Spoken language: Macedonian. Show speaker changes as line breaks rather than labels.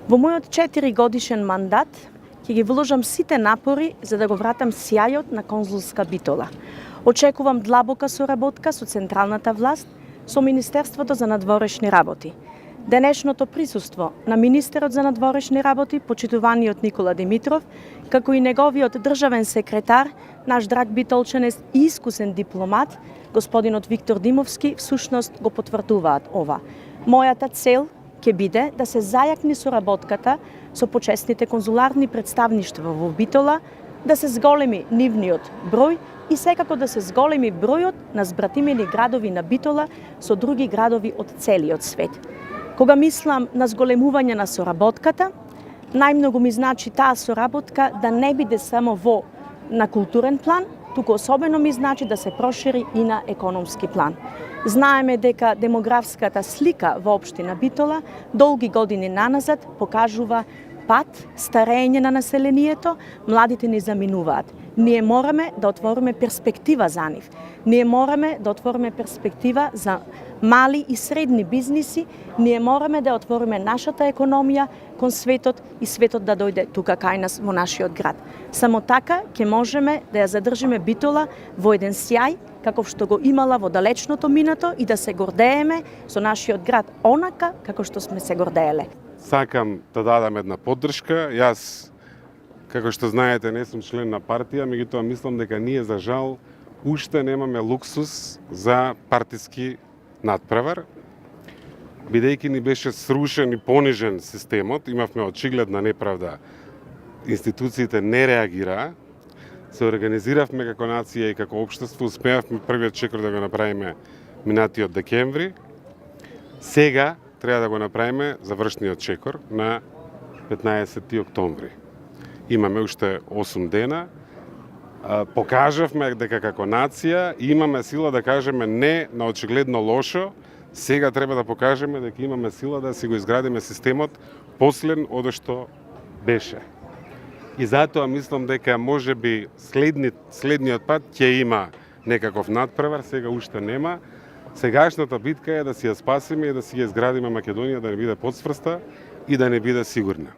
Во мојот 4-годишен мандат ќе ги вложам сите напори за да го вратам сјајот на конзулска Битола. Очекувам длабока соработка со централната власт, со Министерството за надворешни работи. Денешното присуство на министерот за надворешни работи, почитуваниот Никола Димитров, како и неговиот државен секретар, наш драг битолчанец и искусен дипломат, господинот Виктор Димовски, всушност го потврдуваат ова. Мојата цел ќе биде да се зајакни соработката со почесните конзуларни представништва во Битола, да се зголеми нивниот број и секако да се зголеми бројот на збратимени градови на Битола со други градови од целиот свет. Кога мислам на зголемување на соработката, најмногу ми значи таа соработка да не биде само на културен план, туку особено ми значи да се прошири и на економски план. Знаеме дека демографската слика во општина Битола долги години наназад покажува пат, старење на населението, младите ни заминуваат. Ние мораме да отвориме перспектива за нив. Ние мораме да отвориме перспектива за мали и средни бизниси. Ние мораме да отвориме нашата економија кон светот и светот да дојде тука кај нас во нашиот град. Само така ќе можеме да ја задржиме Битола во еден сјај, каков што го имала во далечното минато и да се гордееме со нашиот град онака како што сме се гордееле.
Сакам да дадам една поддршка. Јас, како што знаете, не сум член на партија, меѓутоа мислам дека ние за жал уште немаме луксус за партиски надпревар. Бидејќи ни беше срушен и понижен системот, имавме очигледна неправда, институциите не реагираа, се организиравме како нација и како општество, успеавме првиот чекор да го направиме минатиот декември. Сега треба да го направиме завршниот чекор на 15 октомври. Имаме уште 8 дена. Покажавме дека како нација имаме сила да кажеме не на очигледно лошо. Сега треба да покажеме дека имаме сила да си го изградиме системот послен од што беше. И затоа мислам дека можеби следниот пат ќе има некаков надпревар, сега уште нема. Сегашната битка е да си ја спасиме и да си ја изградиме Македонија да не биде подсврста и да не биде сигурна.